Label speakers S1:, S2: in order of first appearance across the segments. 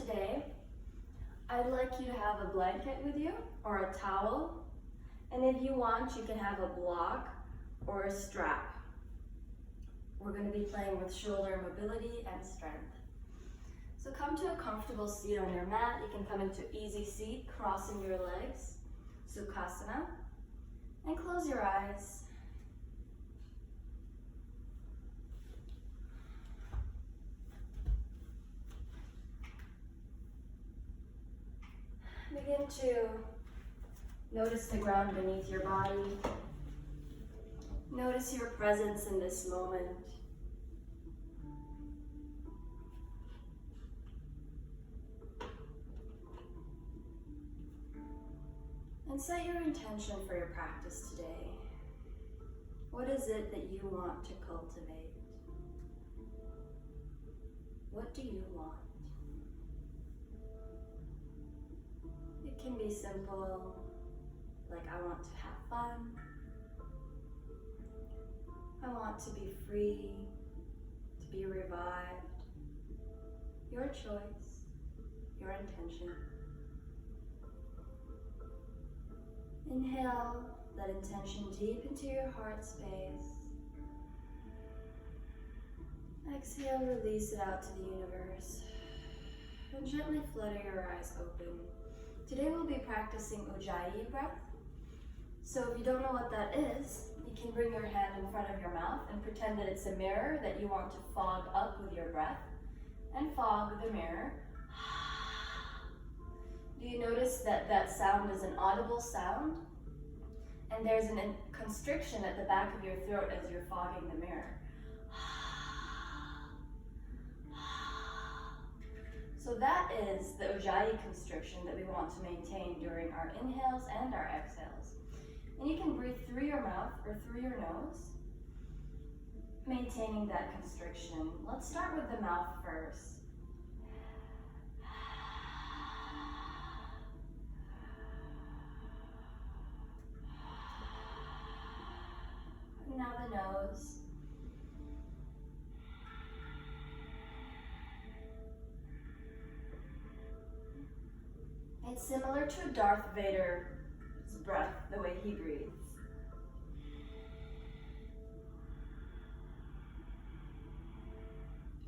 S1: today, I'd like you to have a blanket with you or a towel, and if you want, you can have a block or a strap. We're going to be playing with shoulder mobility and strength. So come to a comfortable seat on your mat. You can come into easy seat, crossing your legs, Sukhasana, and close your eyes. Begin to notice the ground beneath your body. Notice your presence in this moment. And set your intention for your practice today. What is it that you want to cultivate? What do you want? It can be simple, like I want to have fun. I want to be free, to be revived. Your choice, your intention. Inhale that intention deep into your heart space. Exhale, release it out to the universe. And gently flutter your eyes open. Today we'll be practicing Ujjayi breath. So if you don't know what that is, you can bring your hand in front of your mouth and pretend that it's a mirror that you want to fog up with your breath. And fog the mirror. Do you notice that that sound is an audible sound? And there's a constriction at the back of your throat as you're fogging the mirror. So that is the Ujjayi constriction that we want to maintain during our inhales and our exhales. And you can breathe through your mouth or through your nose, maintaining that constriction. Let's start with the mouth first. And now the nose. It's similar to Darth Vader's breath, the way he breathes.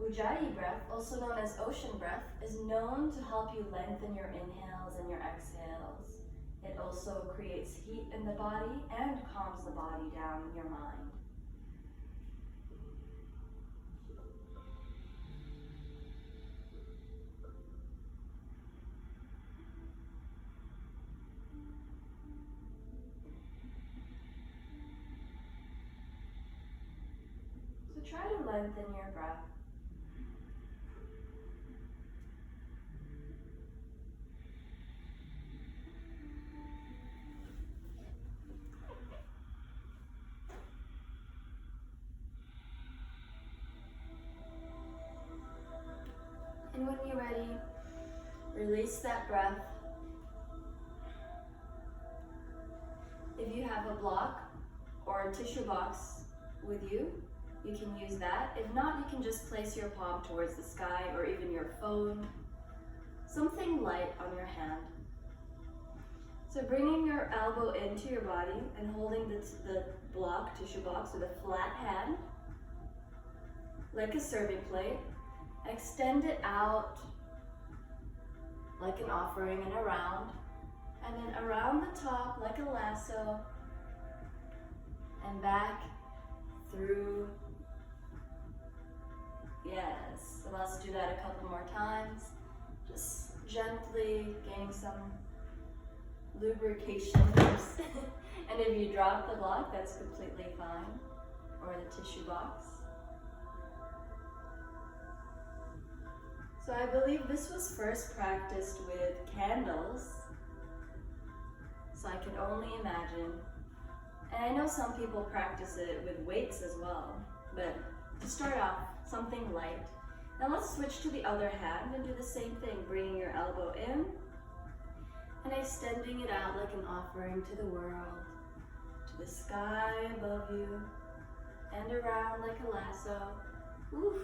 S1: Ujjayi breath, also known as ocean breath, is known to help you lengthen your inhales and your exhales. It also creates heat in the body and calms the body down in your mind. So try to lengthen your breath. And when you're ready, release that breath. If you have a block or a tissue box with you, you can use that. If not, you can just place your palm towards the sky or even your phone, something light on your hand. So bringing your elbow into your body and holding the block, tissue box with a flat hand, like a serving plate. Extend it out like an offering and around the top like a lasso, and back through. Yes, so let's do that a couple more times. Just gently gaining some lubrication. And if you drop the block, that's completely fine, or the tissue box. So I believe this was first practiced with candles, so I can only imagine. And I know some people practice it with weights as well, but to start off, something light. Now let's switch to the other hand and do the same thing, bringing your elbow in and extending it out like an offering to the world, to the sky above you, and around like a lasso. Oof.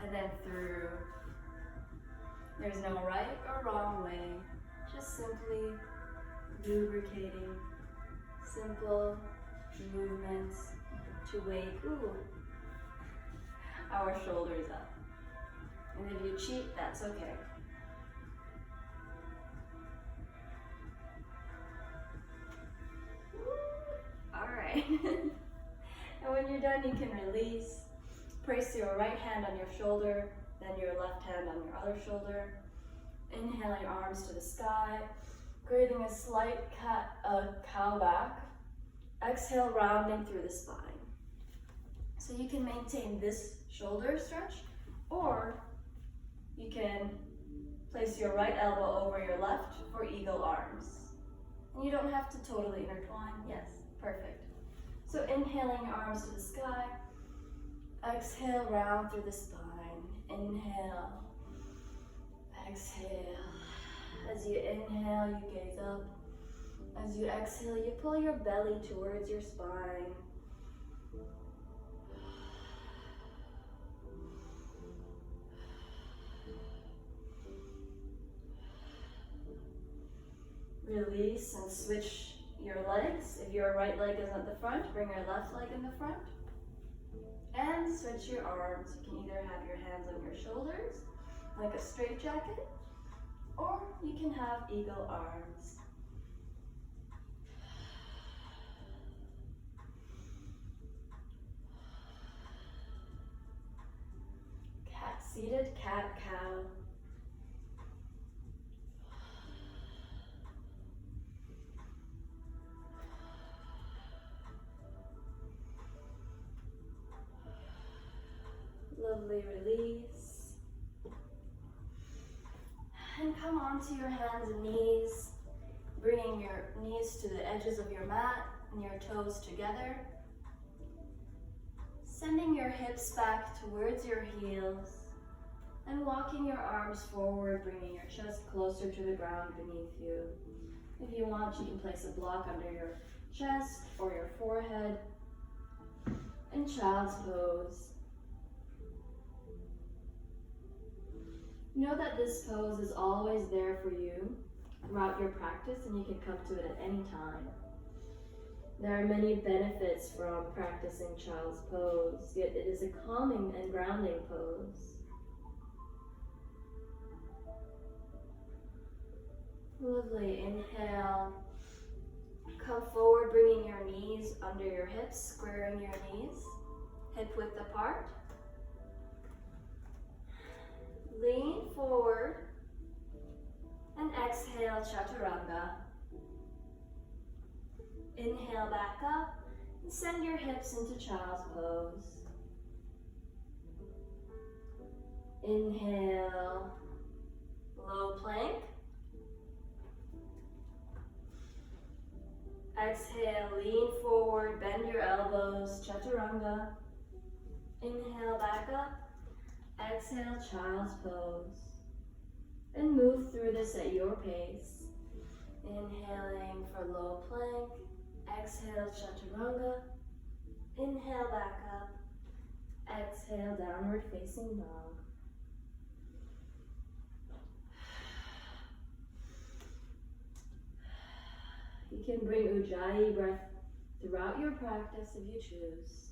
S1: And then through. There's no right or wrong way, just simply lubricating, simple movements to wake our shoulders up. And if you cheat, that's okay. All right. And when you're done, you can release. Place your right hand on your shoulder, then your left hand on your other shoulder. Inhale your arms to the sky, creating a slight cow back. Exhale, rounding through the spine. So you can maintain this shoulder stretch, or you can place your right elbow over your left for eagle arms. And you don't have to totally intertwine. Yes, perfect. So inhaling your arms to the sky. Exhale, round through the spine. Inhale. Exhale. As you inhale, you gaze up. As you exhale, you pull your belly towards your spine. Release and switch your legs. If your right leg is at the front, bring your left leg in the front. And switch your arms. You can either have your hands on your shoulders, like a straight jacket, or you can have eagle arms. Seated cat-cow. Lovely release. And come onto your hands and knees, bringing your knees to the edges of your mat and your toes together. Sending your hips back towards your heels and walking your arms forward, bringing your chest closer to the ground beneath you. If you want, you can place a block under your chest or your forehead in child's pose. Know that this pose is always there for you throughout your practice, and you can come to it at any time. There are many benefits from practicing child's pose, yet it is a calming and grounding pose. Lovely. Inhale. Come forward, bringing your knees under your hips, squaring your knees, hip width apart. Lean forward and exhale, chaturanga. Inhale back up and send your hips into child's pose. Inhale, low plank. Exhale, lean forward, bend your elbows, chaturanga. Inhale back up. Exhale, child's pose. And move through this at your pace. Inhaling for low plank. Exhale, chaturanga. Inhale back up. Exhale, downward facing dog. You can bring Ujjayi breath throughout your practice if you choose.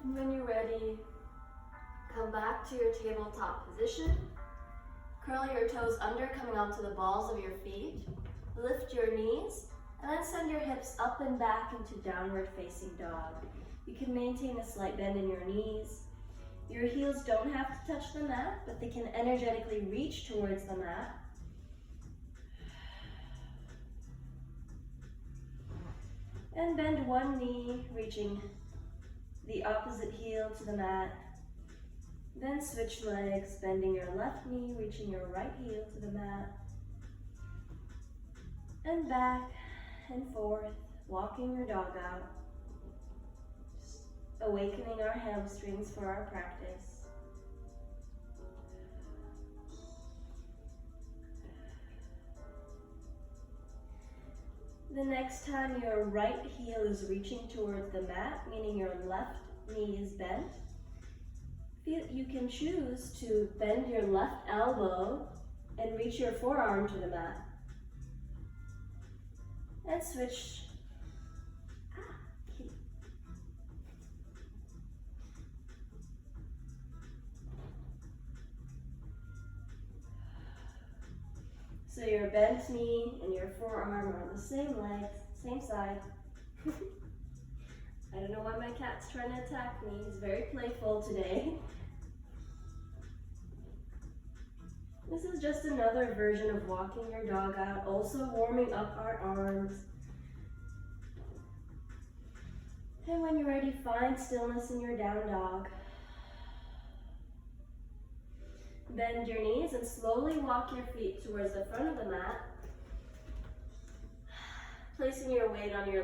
S1: And when you're ready, come back to your tabletop position. Curl your toes under, coming onto the balls of your feet. Lift your knees, and then send your hips up and back into downward facing dog. You can maintain a slight bend in your knees. Your heels don't have to touch the mat, but they can energetically reach towards the mat. And bend one knee, reaching the opposite heel to the mat. Then switch legs, bending your left knee, reaching your right heel to the mat. And back and forth, walking your dog out. Just awakening our hamstrings for our practice. The next time your right heel is reaching towards the mat, meaning your left knee is bent, you can choose to bend your left elbow and reach your forearm to the mat. And switch. So your bent knee and your forearm are on the same legs, same side. I don't know why my cat's trying to attack me. He's very playful today. This is just another version of walking your dog out, also warming up our arms. And when you're ready, find stillness in your down dog. Bend your knees and slowly walk your feet towards the front of the mat. Placing your weight on your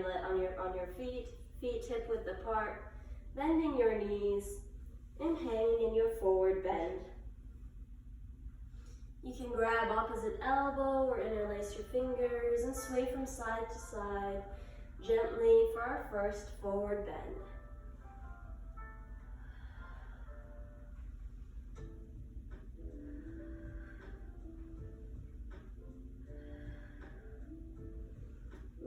S1: feet hip width apart, bending your knees and hanging in your forward bend. You can grab opposite elbow or interlace your fingers and sway from side to side gently for our first forward bend.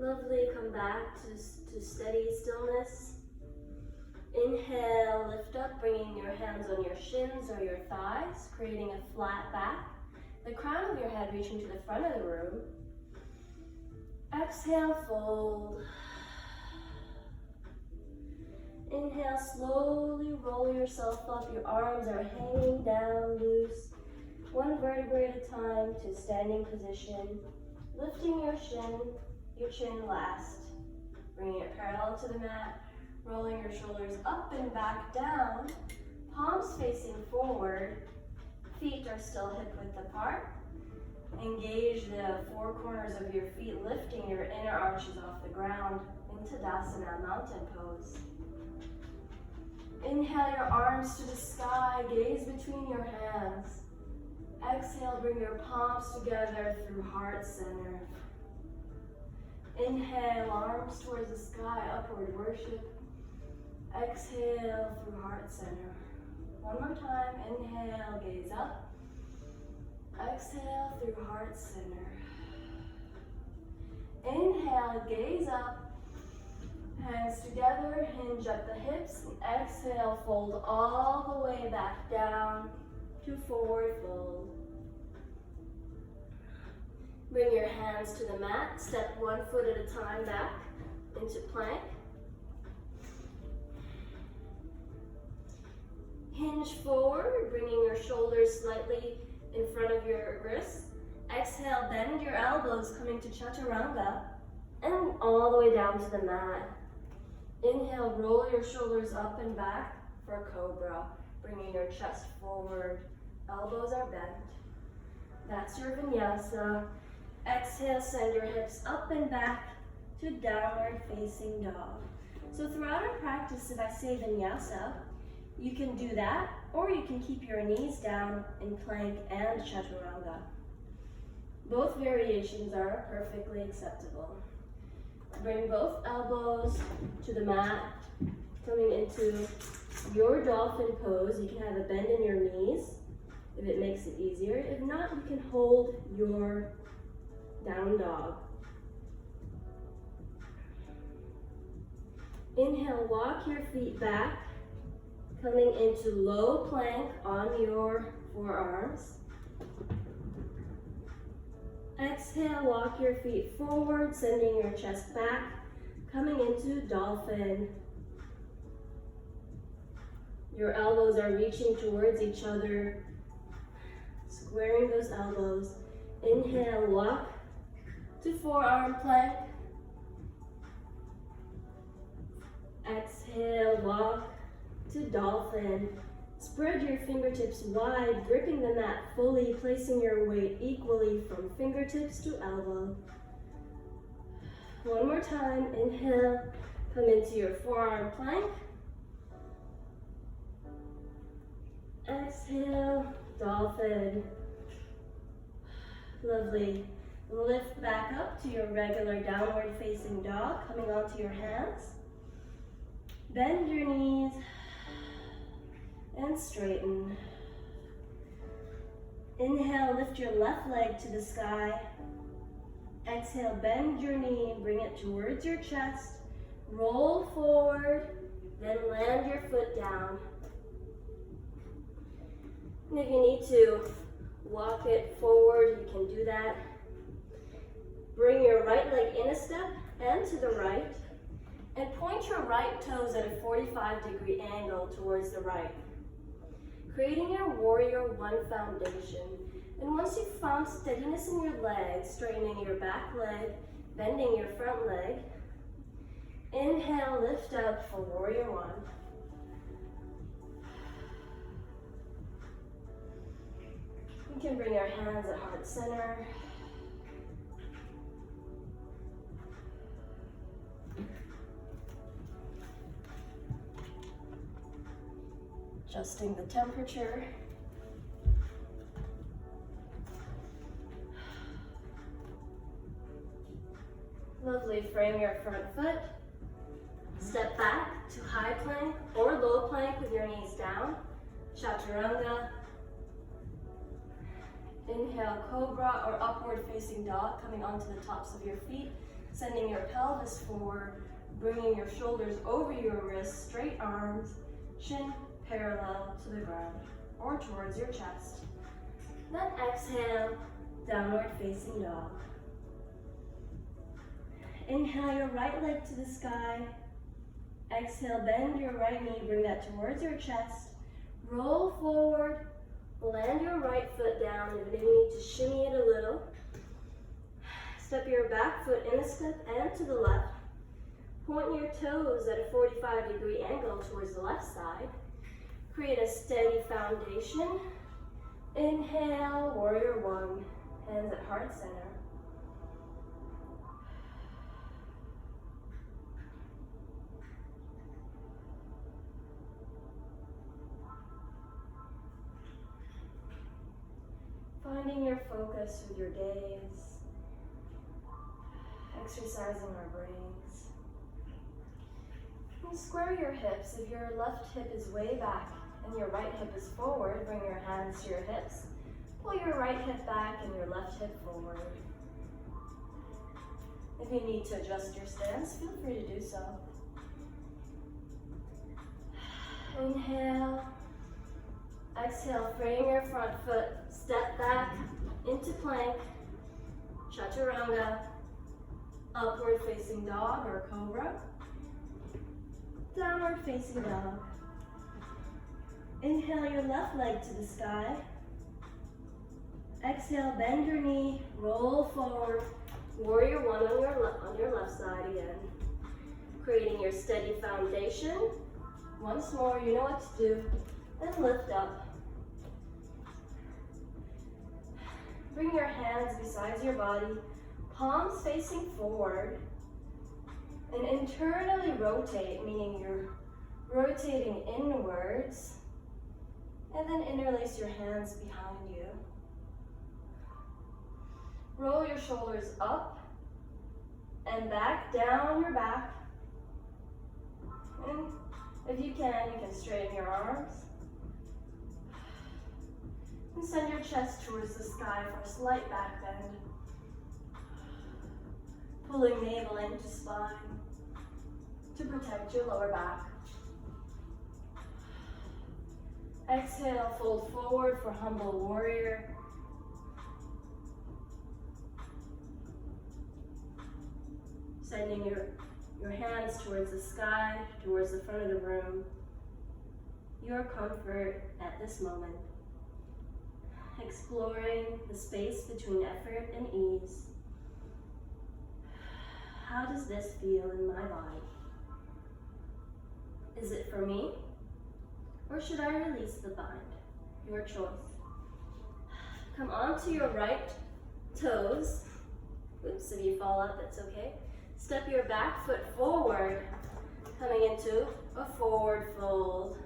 S1: Lovely, come back to steady stillness. Inhale, lift up, bringing your hands on your shins or your thighs, creating a flat back. The crown of your head reaching to the front of the room. Exhale, fold. Inhale, slowly roll yourself up. Your arms are hanging down loose. One vertebrae at a time to standing position. Lifting your chin last. Bringing it parallel to the mat. Rolling your shoulders up and back down. Palms facing forward. Feet are still hip width apart. Engage the four corners of your feet, lifting your inner arches off the ground into Tadasana, mountain pose. Inhale your arms to the sky, gaze between your hands. Exhale, bring your palms together through heart center. Inhale, arms towards the sky, upward worship. Exhale through heart center. One more time, inhale, gaze up. Exhale through heart center. Inhale, gaze up. Hands together, hinge at the hips. And exhale, fold all the way back down to forward fold. Bring your hands to the mat. Step 1 foot at a time back into plank. Hinge forward, bringing your shoulders slightly in front of your wrists. Exhale, bend your elbows, coming to Chaturanga, and all the way down to the mat. Inhale, roll your shoulders up and back for Cobra, bringing your chest forward. Elbows are bent. That's your vinyasa. Exhale, send your hips up and back to downward facing dog. So throughout our practice, if I say vinyasa, you can do that, or you can keep your knees down in plank and Chaturanga. Both variations are perfectly acceptable. Bring both elbows to the mat, coming into your dolphin pose. You can have a bend in your knees if it makes it easier. If not, you can hold your down dog. Inhale, walk your feet back, coming into low plank on your forearms. Exhale, walk your feet forward, sending your chest back, coming into dolphin. Your elbows are reaching towards each other, squaring those elbows. Inhale, walk to forearm plank. Exhale, walk to dolphin. Spread your fingertips wide, gripping the mat fully, placing your weight equally from fingertips to elbow. One more time, inhale, come into your forearm plank. Exhale, dolphin. Lovely. Lift back up to
S2: your regular downward facing dog, coming onto your hands. Bend your knees and straighten. Inhale, lift your left leg to the sky. Exhale, bend your knee, bring it towards your chest. Roll forward, then land your foot down. And if you need to walk it forward, you can do that. Bring your right leg in a step and to the right. And point your right toes at a 45-degree angle towards the right. Creating your warrior one foundation. And once you've found steadiness in your legs, straightening your back leg, bending your front leg, inhale, lift up for warrior one. You can bring your hands at heart center. Adjusting the temperature. Lovely, frame your front foot. Step back to high plank or low plank with your knees down. Chaturanga. Inhale, cobra or upward facing dog, coming onto the tops of your feet, sending your pelvis forward, bringing your shoulders over your wrists, straight arms, chin parallel to the ground or towards your chest. Then exhale, downward facing dog. Inhale your right leg to the sky. Exhale, bend your right knee, bring that towards your chest. Roll forward, land your right foot down, and if you need to shimmy it a little. Step your back foot in a step and to the left. Point your toes at a 45-degree angle towards the left side. Create a steady foundation. Inhale, warrior one, hands at heart center. Finding your focus with your gaze, exercising our brains. And square your hips. If your left hip is way back and your right hip is forward, bring your hands to your hips. Pull your right hip back and your left hip forward. If you need to adjust your stance, feel free to do so. Inhale. Exhale, frame your front foot, step back into plank, chaturanga, upward facing dog or cobra, downward facing dog. Inhale your left leg to the sky. Exhale, bend your knee, roll forward, warrior one on your left side again. Creating your steady foundation. Once more, you know what to do. Then lift up. Bring your hands beside your body, palms facing forward, and internally rotate, meaning you're rotating inwards, and then interlace your hands behind you. Roll your shoulders up and back, down your back, and if you can straighten your arms. And send your chest towards the sky for a slight back bend. Pulling navel into spine to protect your lower back. Exhale, fold forward for humble warrior. Sending your hands towards the sky, towards the front of the room. Your comfort at this moment. Exploring the space between effort and ease. How does this feel in my body? Is it for me? Or should I release the bind? Your choice. Come onto your right toes. Oops, if you fall up, that's okay. Step your back foot forward, coming into a forward fold.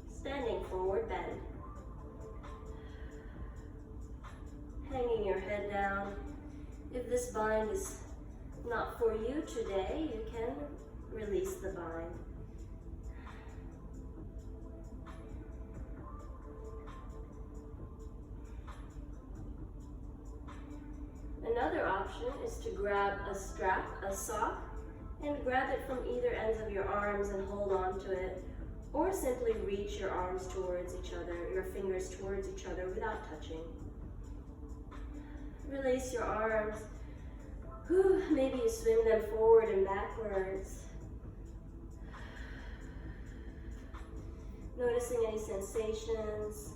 S2: Standing forward bend. Hanging your head down. If this bind is not for you today, you can release the bind. Another option is to grab a strap, a sock, and grab it from either ends of your arms and hold on to it, or simply reach your arms towards each other, your fingers towards each other without touching. Release your arms. Maybe you swim them forward and backwards. Noticing any sensations.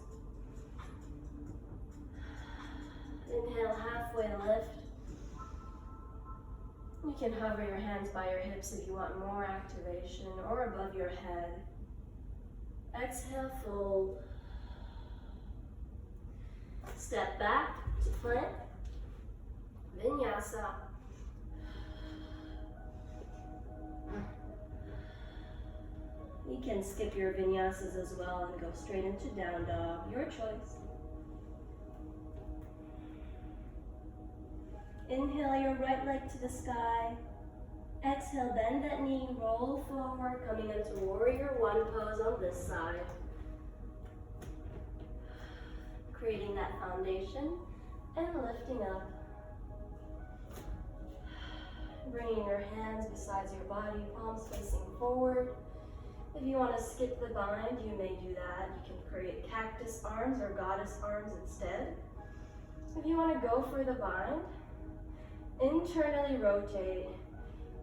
S2: Inhale, halfway lift. You can hover your hands by your hips if you want more activation, or above your head. Exhale, fold. Step back to plank. Vinyasa. You can skip your vinyasas as well and go straight into down dog, your choice. Inhale your right leg to the sky. Exhale, bend that knee, roll forward, coming into warrior one pose on this side. Creating that foundation and lifting up. Bringing your hands beside your body, palms facing forward. If you want to skip the bind, you may do that. You can create cactus arms or goddess arms instead. If you want to go for the bind, internally rotate,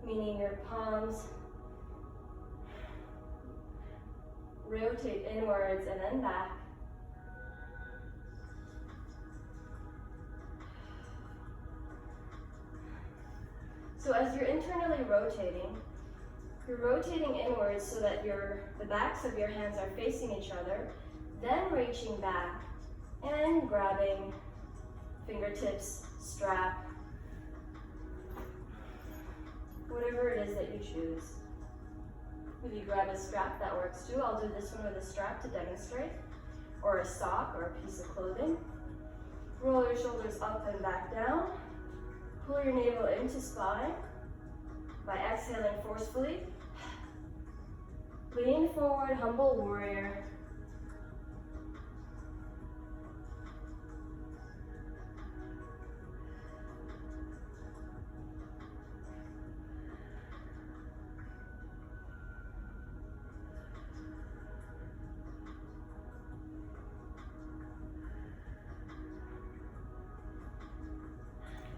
S2: meaning your palms rotate inwards and then back. So as you're internally rotating, you're rotating inwards so that the backs of your hands are facing each other, then reaching back and grabbing fingertips, strap, whatever it is that you choose. If you grab a strap, that works too. I'll do this one with a strap to demonstrate, or a sock or a piece of clothing. Roll your shoulders up and back down. Pull your navel into spine by exhaling forcefully. Lean forward, humble warrior.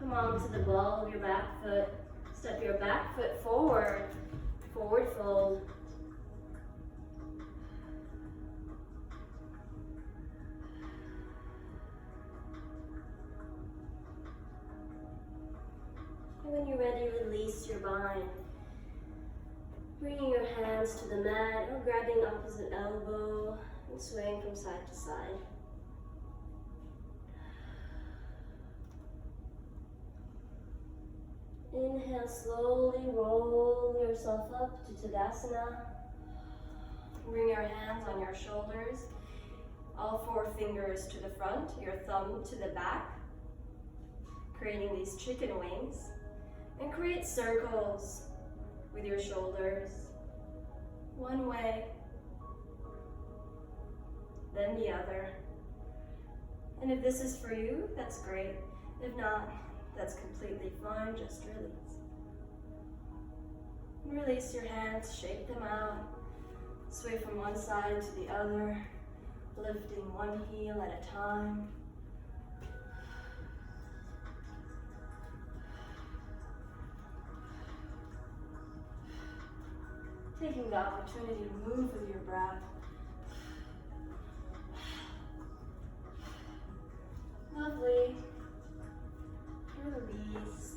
S2: Come on to the ball of your back foot. Step your back foot forward, forward fold. And when you're ready, release your bind. Bringing your hands to the mat or grabbing opposite elbow and swaying from side to side. Inhale, slowly roll yourself up to Tadasana. Bring your hands on your shoulders, all four fingers to the front, your thumb to the back, creating these chicken wings. And create circles with your shoulders. One way, then the other. And if this is for you, that's great. If not, that's completely fine, just release. Release your hands, shake them out, sway from one side to the other, lifting one heel at a time. Taking the opportunity to move with your breath. Lovely. Release.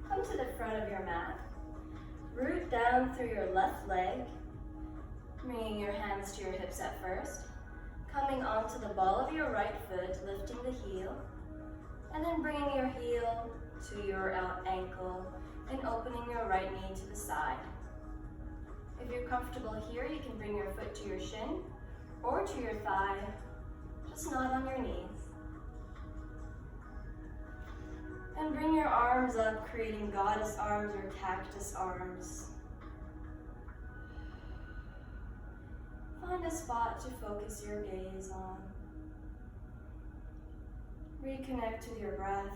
S2: Come to the front of your mat. Root down through your left leg, bringing your hands to your hips at first. Coming onto the ball of your right foot, lifting the heel. And then bringing your heel to your ankle and opening your right knee to the side. If you're comfortable here, you can bring your foot to your shin or to your thigh, just not on your knees.
S1: And bring your arms up, creating goddess arms or cactus arms. Find a spot to focus your gaze on. Reconnect with your breath.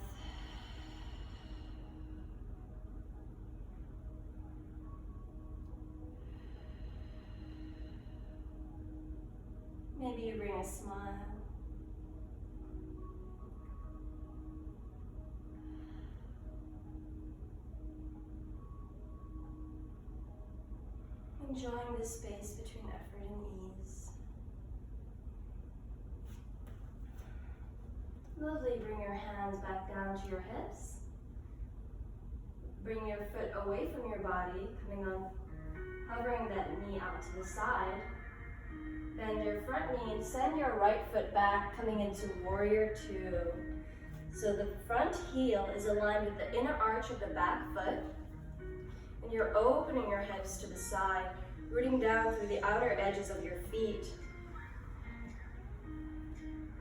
S1: Maybe you bring a smile. Enjoying the space between effort and ease. Lovely, bring your hands back down to your hips. Bring your foot away from your body, hovering that knee out to the side. Bend your front knee and send your right foot back, coming into warrior two. So the front heel is aligned with the inner arch of the back foot, and you're opening your hips to the side, rooting down through the outer edges of your feet.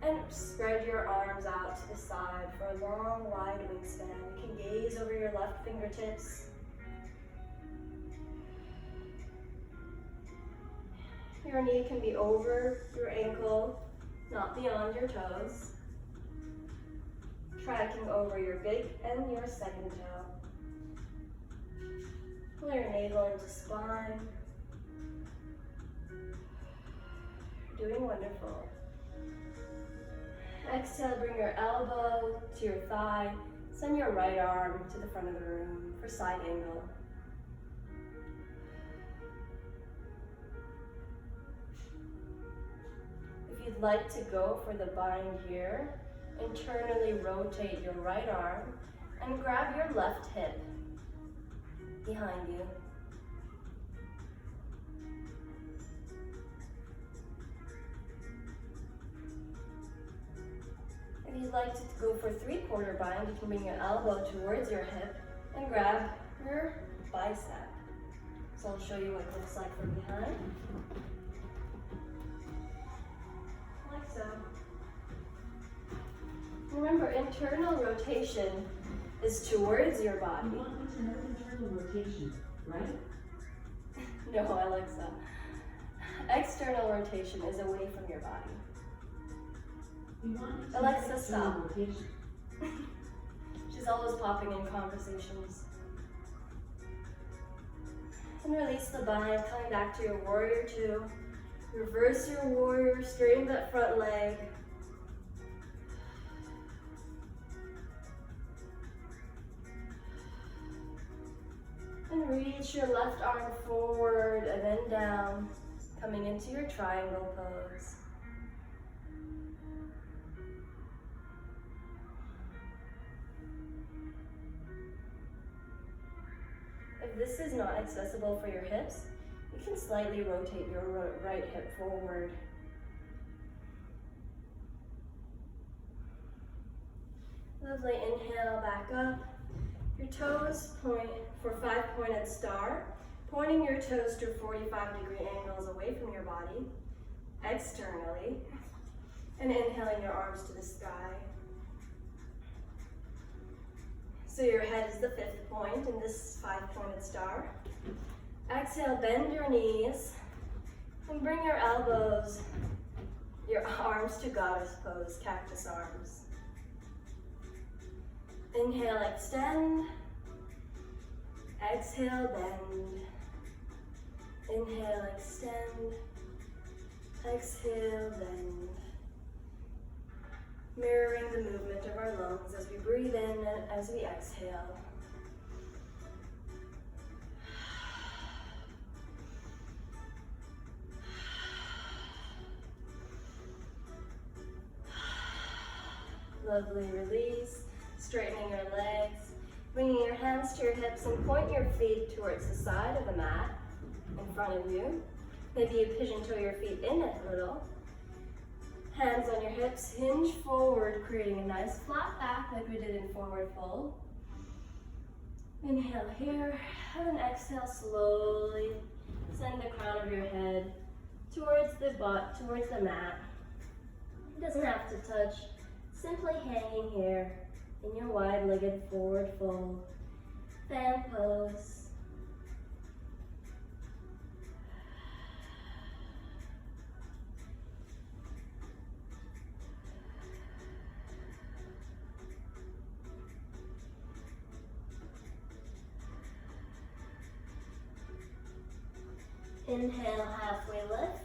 S1: And spread your arms out to the side for a long, wide wingspan. You can gaze over your left fingertips. Your knee can be over your ankle, not beyond your toes. Tracking over your big and your second toe. Pull your navel into spine. You're doing wonderful. Exhale, bring your elbow to your thigh. Send your right arm to the front of the room for side angle. If you'd like to go for the bind here, internally rotate your right arm and grab your left hip behind you. If you'd like to go for three-quarter bind, you can bring your elbow towards your hip and grab your bicep. So I'll show you what it looks like from behind. Like so. Remember, internal rotation is towards your body.
S3: You want me to know internal rotation, right?
S1: No, Alexa. External rotation is away from your body.
S3: You want me to
S1: Alexa,
S3: know
S1: stop.
S3: internal rotation.
S1: She's always popping in conversations. And release the bind, coming back to your warrior two. Reverse your warrior, straighten that front leg. And reach your left arm forward and then down, coming into your triangle pose. If this is not accessible for your hips, you can slightly rotate your right hip forward. Lovely, inhale, back up. Your toes point for 5-pointed star, pointing your toes to 45-degree angles away from your body, externally, and inhaling your arms to the sky. So your head is the 5th point in this 5-pointed star. Exhale, bend your knees, and bring your elbows, your arms to goddess pose, cactus arms. Inhale, extend. Exhale, bend. Inhale, extend. Exhale, bend. Mirroring the movement of our lungs as we breathe in and as we exhale. Lovely, release. Straightening your legs, bringing your hands to your hips and point your feet towards the side of the mat in front of you. Maybe you pigeon toe your feet in a little. Hands on your hips, hinge forward, creating a nice flat back like we did in forward fold. Inhale here, and then exhale slowly. Send the crown of your head towards the butt, towards the mat. It doesn't have to touch, simply hanging here
S2: in your wide-legged forward fold, fan pose. Inhale, halfway lift.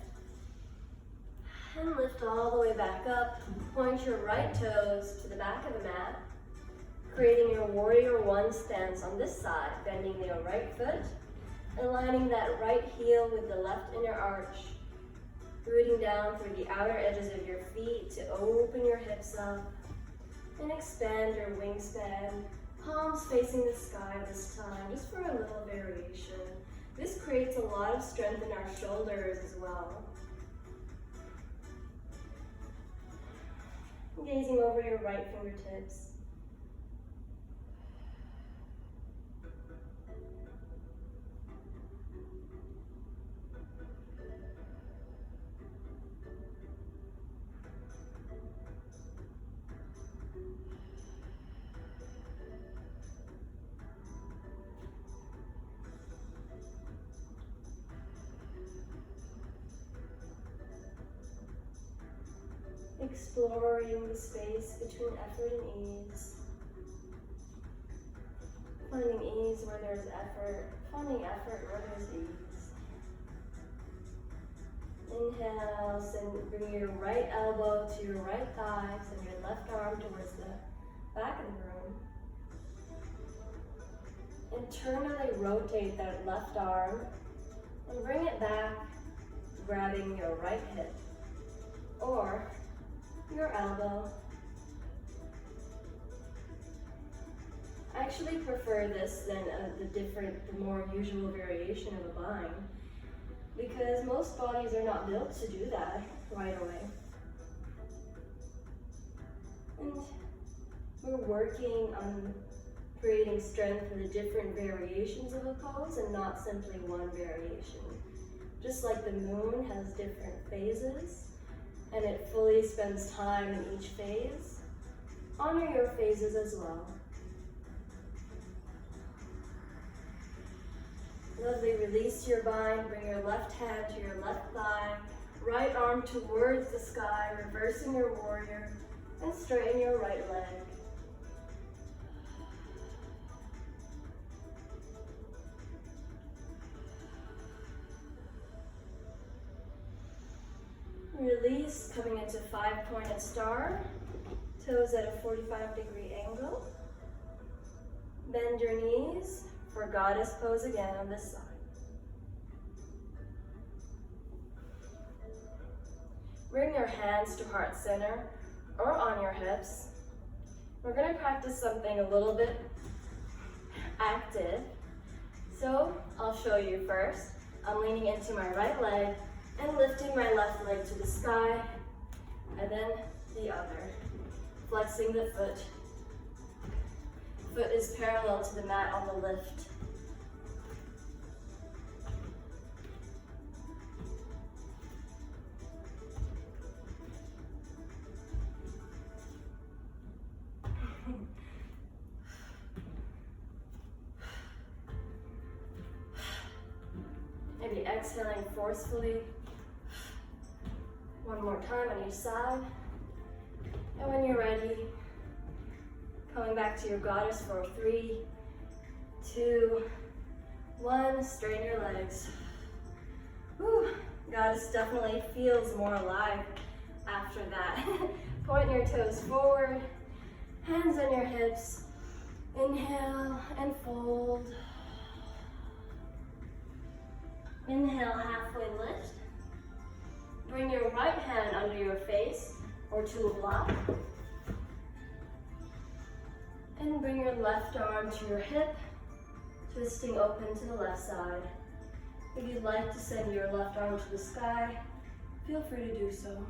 S2: And lift all the way back up. Point your right toes to the back of the mat, creating your warrior one stance on this side, bending your right foot, aligning that right heel with the left inner arch, rooting down through the outer edges of your feet to open your hips up, and expand your wingspan, palms facing the sky this time, just for a little variation. This creates a lot of strength in our shoulders as well. Gazing over your right fingertips. Exploring the space between effort and ease. Finding ease where there's effort, finding effort where there's ease. Inhale, send, bring your right elbow to your right thigh, send your left arm towards the back of the room. Internally rotate that left arm and bring it back, grabbing your right hip or your elbow. I actually prefer this than the more usual variation of a bind, because most bodies are not built to do that right away. And we're working on creating strength for the different variations of a pose and not simply one variation. Just like the moon has different phases, and it fully spends time in each phase, honor your phases as well. Lovely, release your bind, bring your left hand to your left thigh, right arm towards the sky, reversing your warrior, and straighten your right leg. Release, coming into 5-pointed star, toes at a 45-degree angle. Bend your knees for goddess pose again on this side. Bring your hands to heart center or on your hips. We're going to practice something a little bit active. So I'll show you first. I'm leaning into my right leg and lifting my left leg to the sky, and then the other. Flexing the foot. Foot is parallel to the mat on the lift. Maybe exhaling forcefully. One more time on each side. And when you're ready, coming back to your goddess for 3, 2, 1, straighten your legs. Whew. Goddess definitely feels more alive after that. Point your toes forward, hands on your hips. Inhale and fold. Inhale, halfway lift. Bring your right hand under your face or to a block. And bring your left arm to your hip, twisting open to the left side. If you'd like to send your left arm to the sky, feel free to do so.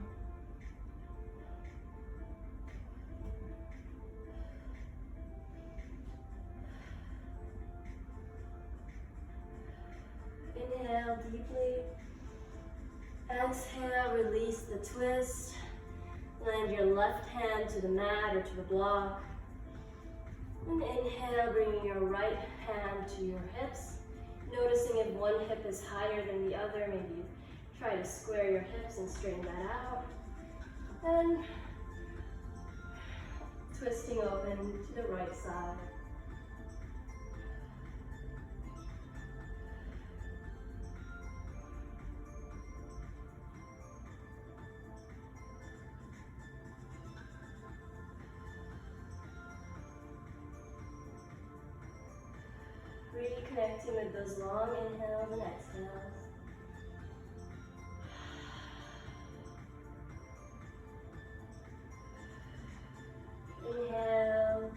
S2: Inhale deeply. Exhale, release the twist. Land your left hand to the mat or to the block. And inhale, bringing your right hand to your hips. Noticing if one hip is higher than the other, maybe try to square your hips and straighten that out. And twisting open to the right side. Reconnecting with those long inhales and exhales. Inhale,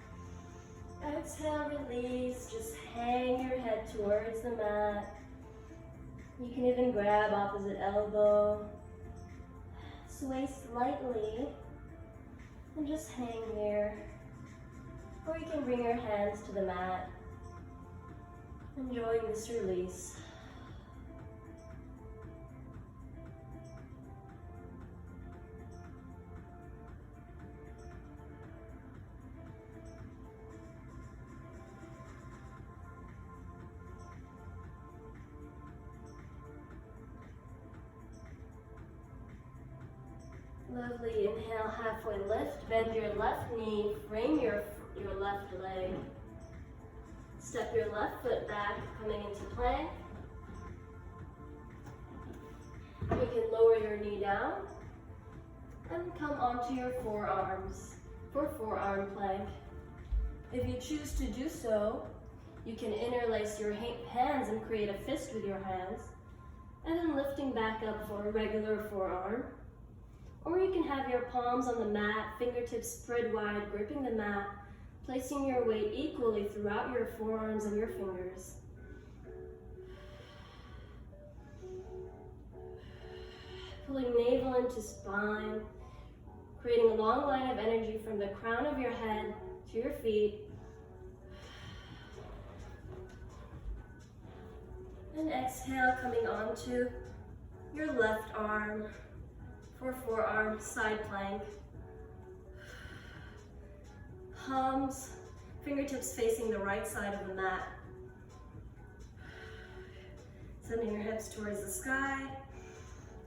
S2: exhale, release. Just hang your head towards the mat. You can even grab opposite elbow. Sway slightly and just hang here. Or you can bring your hands to the mat. Enjoying this release. Lovely. Inhale, halfway lift. Bend your left knee. Frame your left leg. Step your left foot back, coming into plank. You can lower your knee down and come onto your forearms for forearm plank. If you choose to do so, you can interlace your hands and create a fist with your hands, and then lifting back up for a regular forearm. Or you can have your palms on the mat, fingertips spread wide, gripping the mat, placing your weight equally throughout your forearms and your fingers. Pulling navel into spine, creating a long line of energy from the crown of your head to your feet. And exhale, coming onto your left arm for forearm side plank. Palms, fingertips facing the right side of the mat. Sending your hips towards the sky.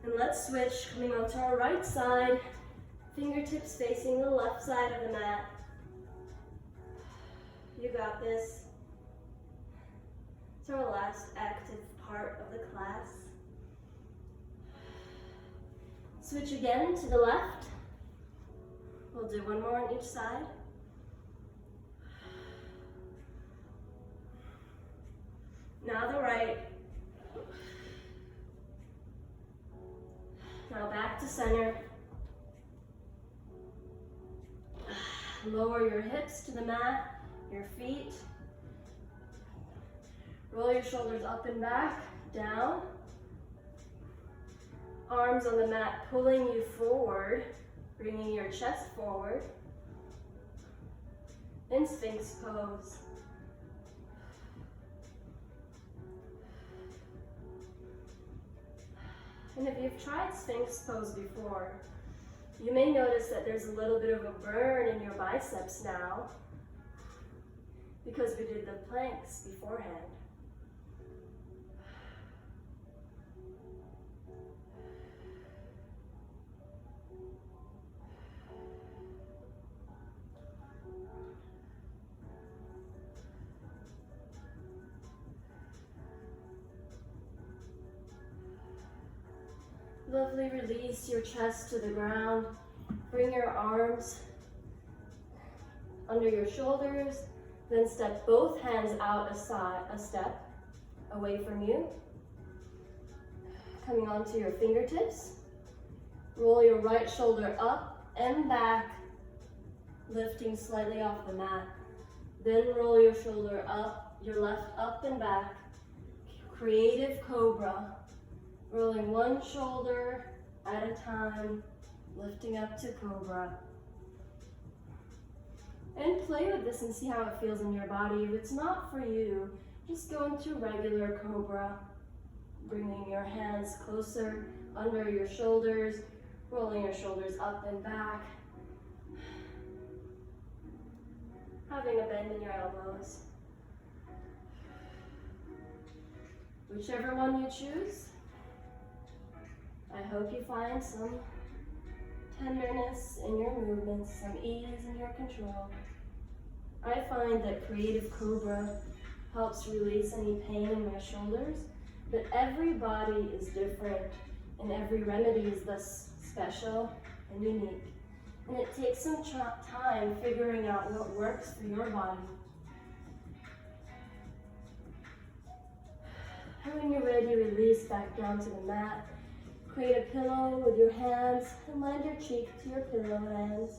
S2: And let's switch, coming onto our right side. Fingertips facing the left side of the mat. You got this. It's our last active part of the class. Switch again to the left. We'll do one more on each side. Now the right. Now back to center. Lower your hips to the mat, your feet. Roll your shoulders up and back, down. Arms on the mat pulling you forward, bringing your chest forward. In Sphinx pose. And if you've tried Sphinx pose before, you may notice that there's a little bit of a burn in your biceps now because we did the planks beforehand. Lovely, release your chest to the ground. Bring your arms under your shoulders, then step both hands out a step away from you. Coming onto your fingertips. Roll your right shoulder up and back, lifting slightly off the mat. Then roll your shoulder up, your left up and back. Creative cobra. Rolling one shoulder at a time, lifting up to cobra. And play with this and see how it feels in your body. If it's not for you, just go into regular cobra, bringing your hands closer under your shoulders, rolling your shoulders up and back. having a bend in your elbows. Whichever one you choose, I hope you find some tenderness in your movements, some ease in your control. I find that Creative Cobra helps release any pain in my shoulders, but every body is different and every remedy is thus special and unique. And it takes some time figuring out what works for your body. And when you're ready, release back down to the mat. Create a pillow with your hands and land your cheek to your pillow hands.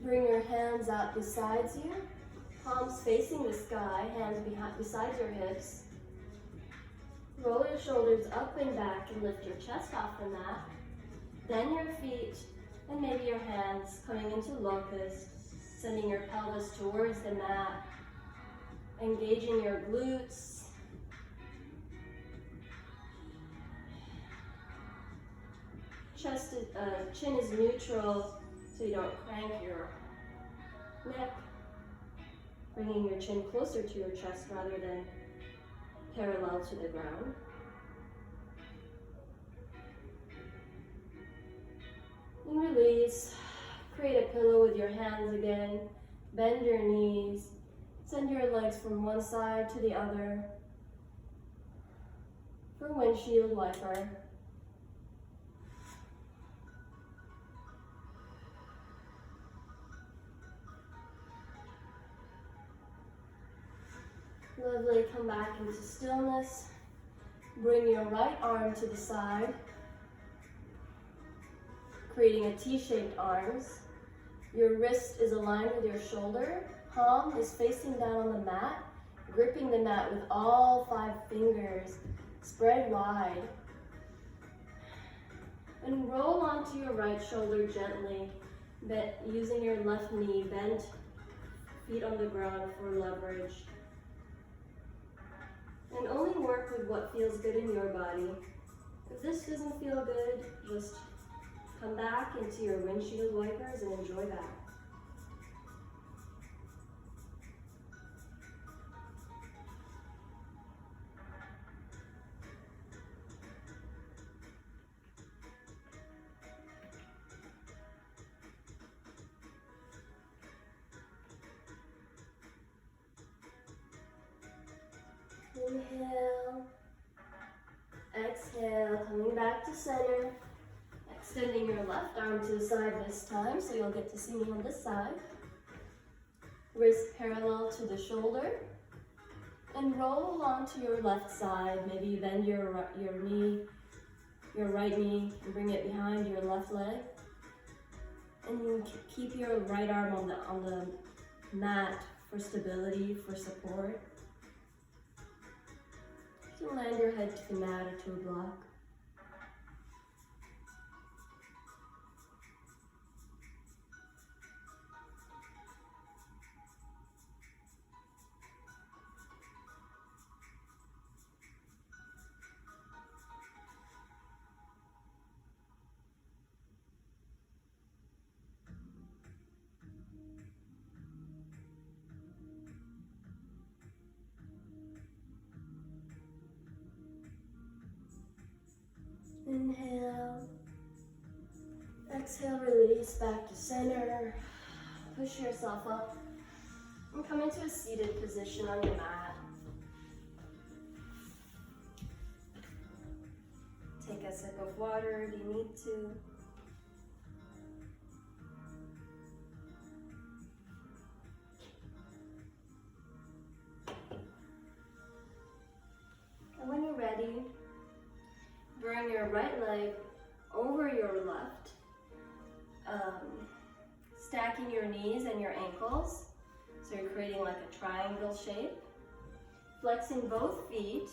S2: Bring your hands out beside you, palms facing the sky, hands beside your hips. Roll your shoulders up and back and lift your chest off the mat. Then your feet and maybe your hands coming into locust, sending your pelvis towards the mat, engaging your glutes. Chin is neutral, so you don't crank your neck, bringing your chin closer to your chest rather than parallel to the ground. And release. Create a pillow with your hands again. Bend your knees. Send your legs from one side to the other. For windshield wiper. Lovely, come back into stillness. Bring your right arm to the side, creating a T-shaped arms. Your wrist is aligned with your shoulder. Palm is facing down on the mat, gripping the mat with all 5 fingers, spread wide. And roll onto your right shoulder gently, using your left knee bent, feet on the ground for leverage. And only work with what feels good in your body. If this doesn't feel good, just come back into your windshield wipers and enjoy that. Inhale, exhale, coming back to center, extending your left arm to the side this time, so you'll get to see me on this side. Wrist parallel to the shoulder, and roll onto your left side. Maybe you bend your right knee, and bring it behind your left leg, and you keep your right arm on the mat for stability, for support. You can land your head to the mat or to a block. Inhale, exhale, release back to center. Push yourself up and come into a seated position on your mat. Take a sip of water if you need to. And when you're ready, bring your right leg over your left, stacking your knees and your ankles, so you're creating like a triangle shape. Flexing both feet,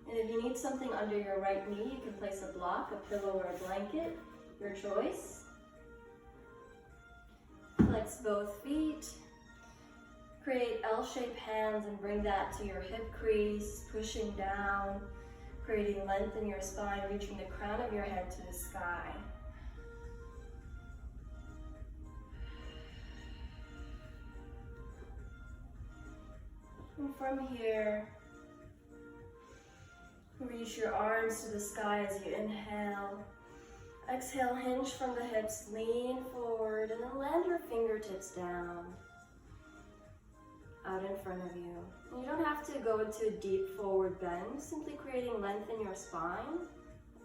S2: And if you need something under your right knee, you can place a block, a pillow, or a blanket, your choice. Flex both feet. Create L-shaped hands and bring that to your hip crease, pushing down, creating length in your spine, reaching the crown of your head to the sky. And from here, reach your arms to the sky as you inhale. Exhale, hinge from the hips, lean forward, and then land your fingertips down, out in front of you. And you don't have to go into a deep forward bend. Simply creating length in your spine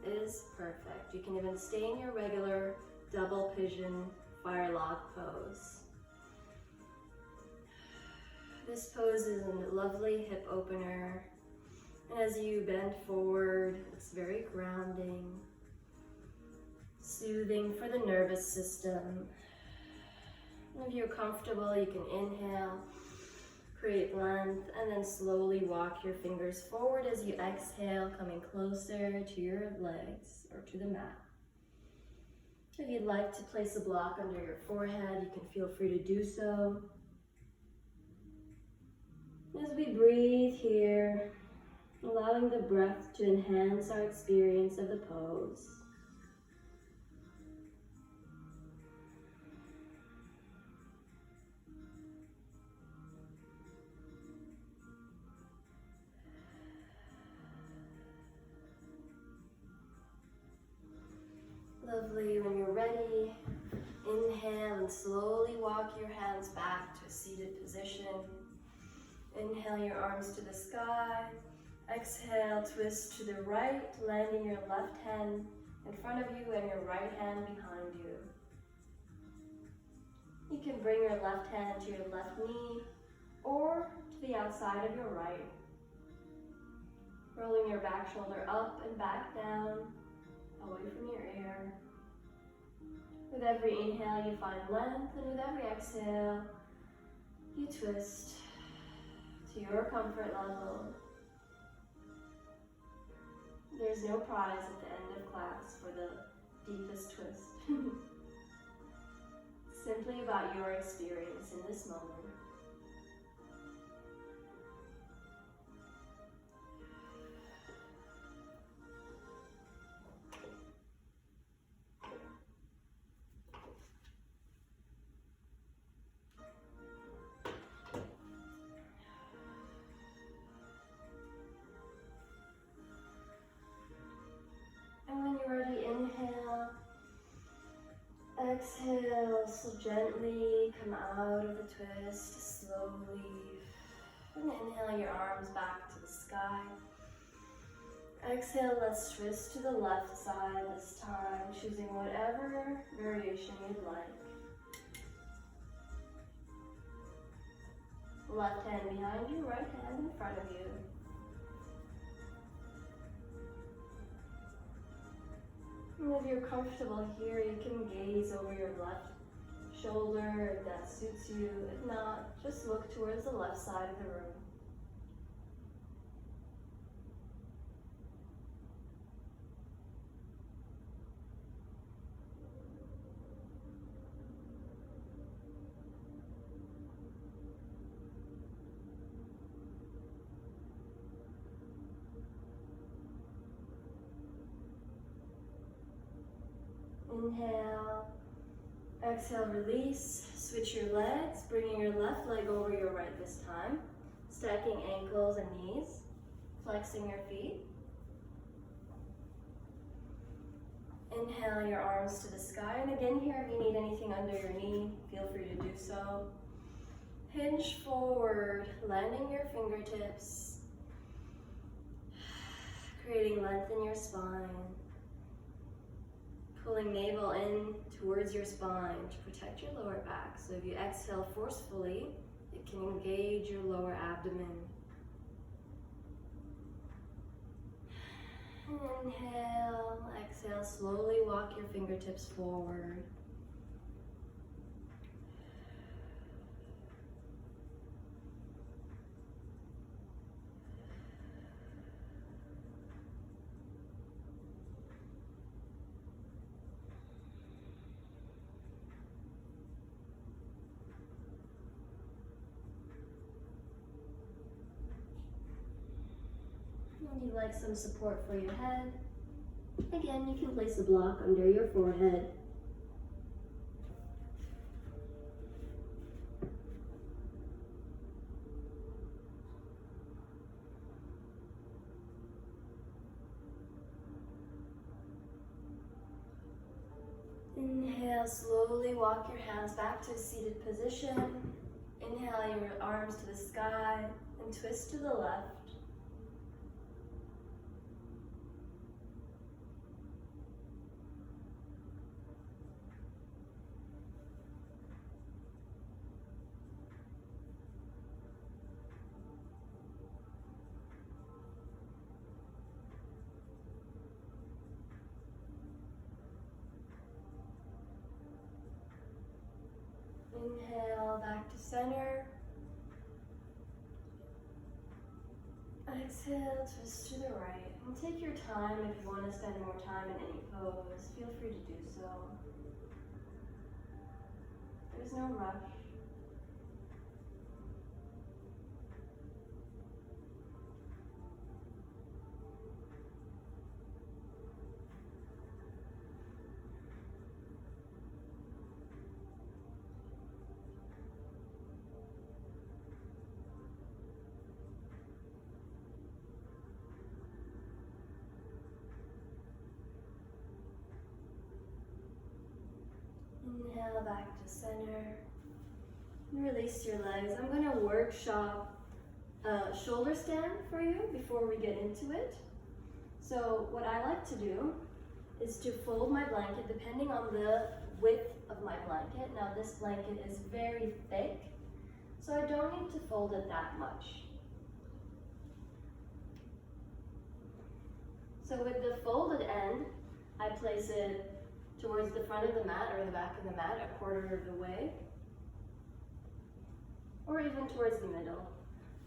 S2: is perfect. You can even stay in your regular double pigeon fire log pose. This pose is a lovely hip opener. And as you bend forward, it's very grounding, soothing for the nervous system. And if you're comfortable, you can inhale, create length, and then slowly walk your fingers forward as you exhale, coming closer to your legs or to the mat. If you'd like to place a block under your forehead, you can feel free to do so. As we breathe here, allowing the breath to enhance our experience of the pose. Lovely. When you're ready, inhale and slowly walk your hands back to a seated position. Inhale your arms to the sky. Exhale, twist to the right, landing your left hand in front of you and your right hand behind you. You can bring your left hand to your left knee or to the outside of your right. Rolling your back shoulder up and back down, away from your ear. With every inhale, you find length, and with every exhale, you twist to your comfort level. There's no prize at the end of class for the deepest twist. Simply about your experience in this moment. And when you're ready, inhale. Exhale, so gently come out of the twist, slowly. And inhale your arms back to the sky. Exhale, let's twist to the left side this time, choosing whatever variation you'd like. Left hand behind you, right hand in front of you. And if you're comfortable here, you can gaze over your left shoulder if that suits you. If not, just look towards the left side of the room. Inhale, exhale, release, switch your legs, bringing your left leg over your right this time, stacking ankles and knees, flexing your feet. Inhale your arms to the sky, and again here, if you need anything under your knee, feel free to do so. Hinge forward, landing your fingertips, creating length in your spine. Pulling navel in towards your spine to protect your lower back. So if you exhale forcefully, it can engage your lower abdomen. Inhale, exhale, slowly walk your fingertips forward. like some support for your head, again, you can place a block under your forehead. Inhale, slowly walk your hands back to a seated position. Inhale your arms to the sky and twist to the left. Inhale back to center. Exhale, twist to the right. And take your time if you want to spend more time in any pose. Feel free to do so. There's no rush. Inhale back to center. Release your legs. I'm going to workshop a shoulder stand for you before we get into it. So what I like to do is to fold my blanket depending on the width of my blanket. Now this blanket is very thick, so I don't need to fold it that much. So with the folded end, I place it towards the front of the mat or the back of the mat, a quarter of the way, or even towards the middle.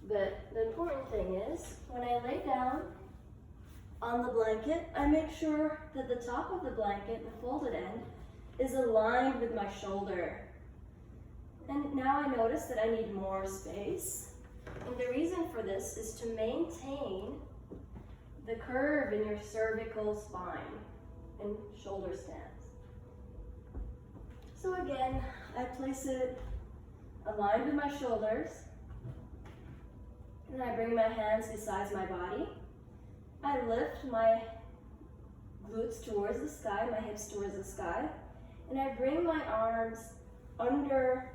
S2: But the important thing is, when I lay down on the blanket, I make sure that the top of the blanket, the folded end, is aligned with my shoulder. And now I notice that I need more space. And the reason for this is to maintain the curve in your cervical spine and shoulder stance. So again, I place it aligned with my shoulders, and I bring my hands beside my body. I lift my glutes towards the sky, my hips towards the sky, and I bring my arms under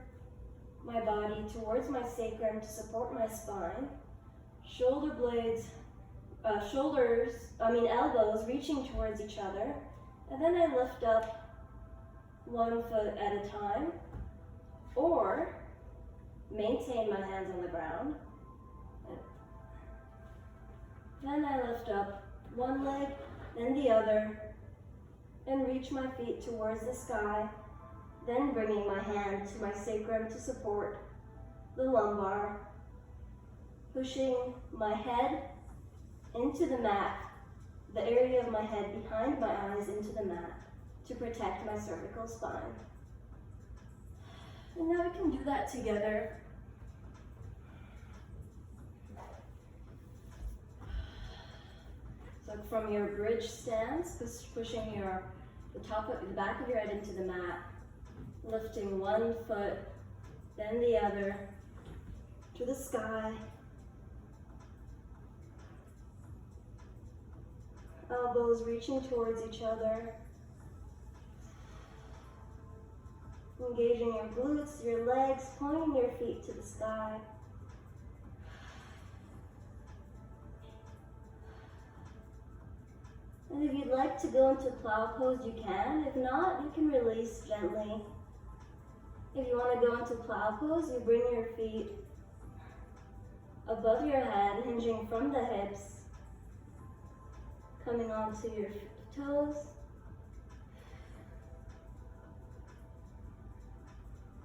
S2: my body towards my sacrum to support my spine. Shoulder blades, elbows reaching towards each other, and then I lift up one foot at a time, or maintain my hands on the ground. Then I lift up one leg, then the other, and reach my feet towards the sky, then bringing my hand to my sacrum to support the lumbar, pushing my head into the mat, the area of my head behind my eyes into the mat to protect my cervical spine. And now we can do that together. So from your bridge stance, pushing the back of your head into the mat, lifting one foot, then the other, to the sky. Elbows reaching towards each other. Engaging your glutes, your legs, pointing your feet to the sky. And if you'd like to go into plow pose, you can. If not, you can release gently. If you want to go into plow pose, you bring your feet above your head, hinging from the hips, coming onto your toes.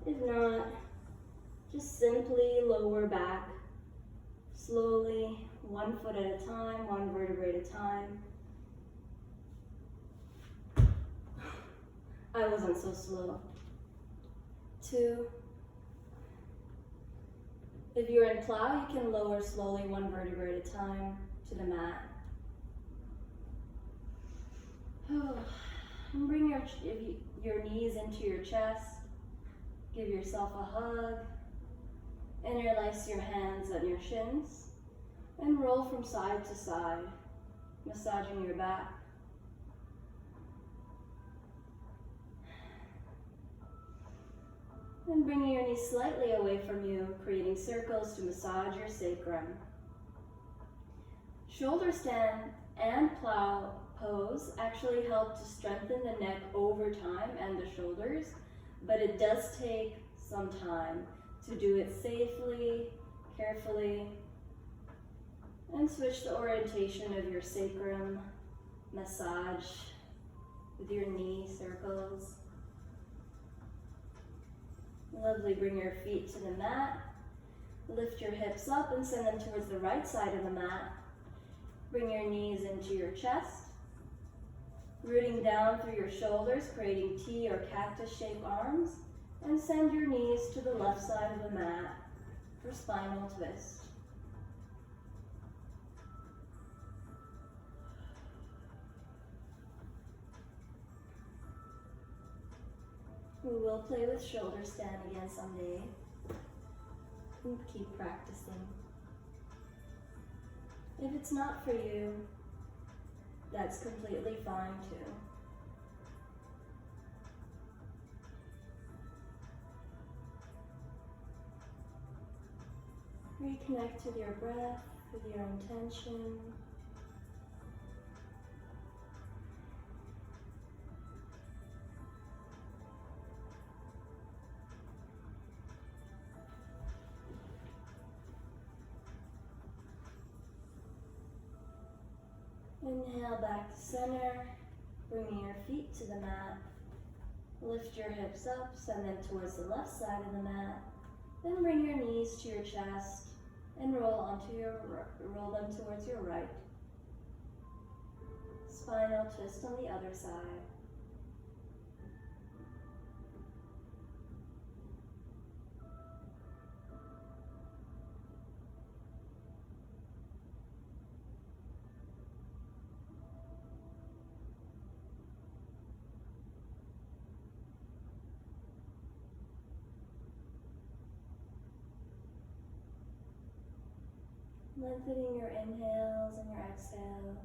S2: If not, just simply lower back, slowly, one foot at a time, one vertebrae at a time. I wasn't so slow. 2. If you're in plow, you can lower slowly, one vertebrae at a time to the mat. And bring your knees into your chest. Give yourself a hug. Interlace your hands on your shins and roll from side to side, massaging your back. And bringing your knees slightly away from you, creating circles to massage your sacrum. Shoulder stand and plow pose actually help to strengthen the neck over time and the shoulders, but it does take some time to do it safely, carefully, and switch the orientation of your sacrum, massage with your knee circles. Lovely, bring your feet to the mat, lift your hips up and send them towards the right side of the mat. Bring your knees into your chest, rooting down through your shoulders, creating T or cactus-shaped arms, and send your knees to the left side of the mat for spinal twist. We will play with shoulder stand again someday. And keep practicing. If it's not for you, that's completely fine too. Reconnect with your breath, with your intention. Inhale back to center, bringing your feet to the mat. Lift your hips up, send them towards the left side of the mat. Then bring your knees to your chest and roll them towards your right. Spinal twist on the other side. Lengthening your inhales and your exhales.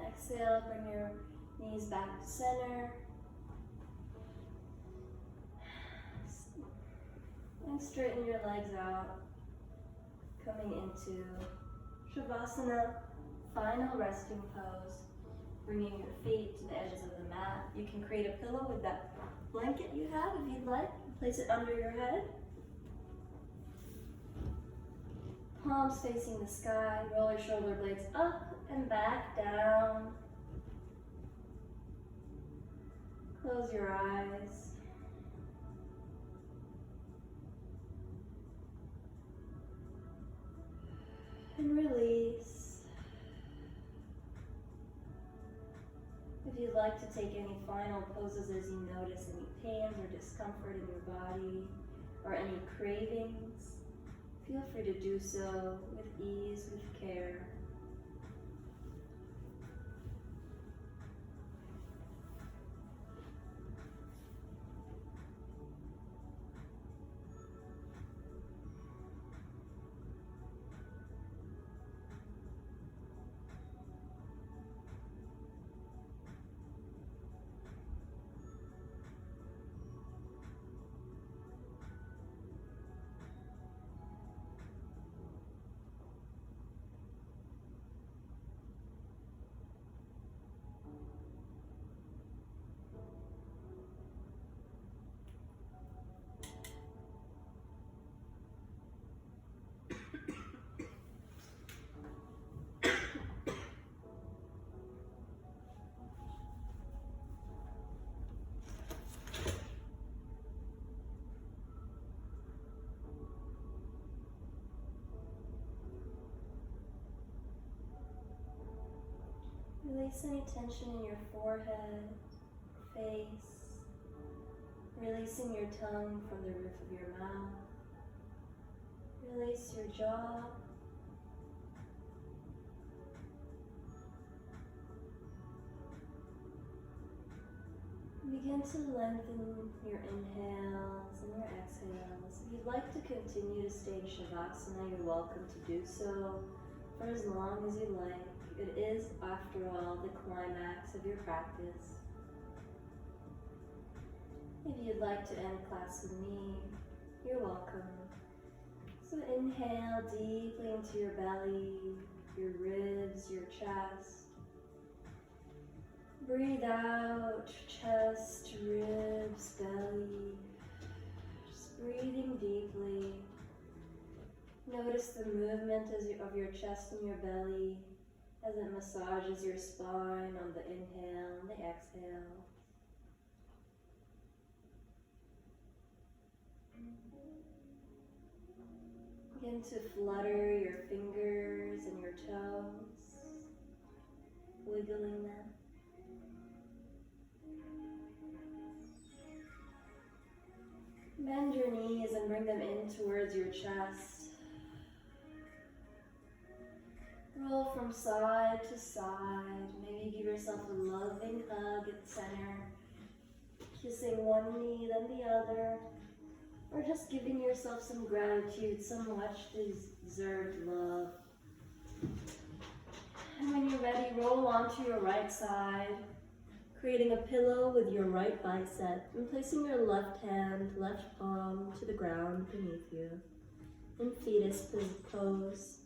S2: Exhale, bring your knees back to center. And straighten your legs out. Coming into Shavasana, final resting pose. Bringing your feet to the edges of the mat. You can create a pillow with that blanket you have if you'd like. Place it under your head. Palms facing the sky. Roll your shoulder blades up and back down. Close your eyes. And release. If you'd like to take any final poses as you notice any pains or discomfort in your body or any cravings, feel free to do so with ease, with care. Release any tension in your forehead, face, releasing your tongue from the roof of your mouth. Release your jaw. Begin to lengthen your inhales and your exhales. If you'd like to continue to stay in Shavasana, you're welcome to do so for as long as you like. It is, after all, the climax of your practice. If you'd like to end class with me, you're welcome. So inhale deeply into your belly, your ribs, your chest. Breathe out, chest, ribs, belly. Just breathing deeply. Notice the movement of your chest and your belly as it massages your spine on the inhale and the exhale. Begin to flutter your fingers and your toes, wiggling them. Bend your knees and bring them in towards your chest. Roll from side to side. Maybe give yourself a loving hug at the center, kissing one knee, then the other, or just giving yourself some gratitude, some much deserved love. And when you're ready, roll onto your right side, creating a pillow with your right bicep and placing your left hand, left palm to the ground beneath you in fetus pose.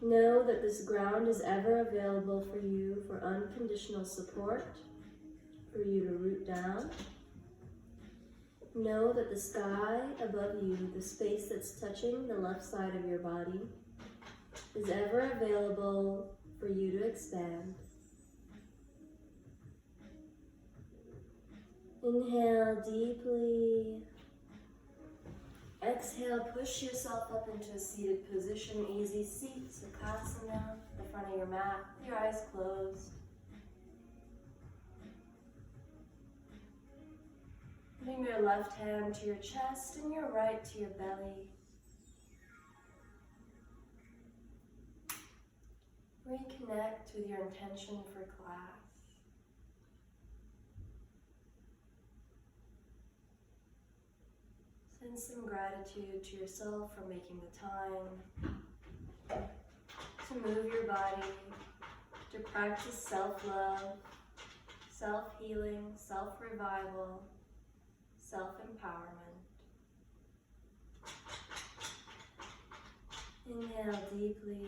S2: Know that this ground is ever available for you for unconditional support, for you to root down. Know that the sky above you, the space that's touching the left side of your body, is ever available for you to expand. Inhale deeply. Exhale, push yourself up into a seated position, easy seat, Sukhasana, the front of your mat, your eyes closed. Bring your left hand to your chest and your right to your belly. Reconnect with your intention for class. Send some gratitude to yourself for making the time to move your body, to practice self-love, self-healing, self-revival, self-empowerment. Inhale deeply.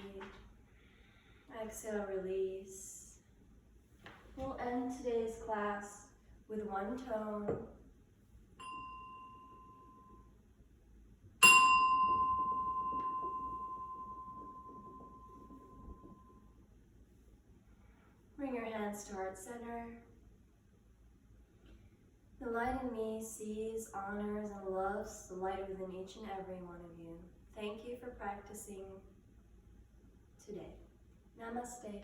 S2: Exhale, release. We'll end today's class with one tone. Bring your hands to heart center. The light in me sees, honors, and loves the light within each and every one of you. Thank you for practicing today. Namaste.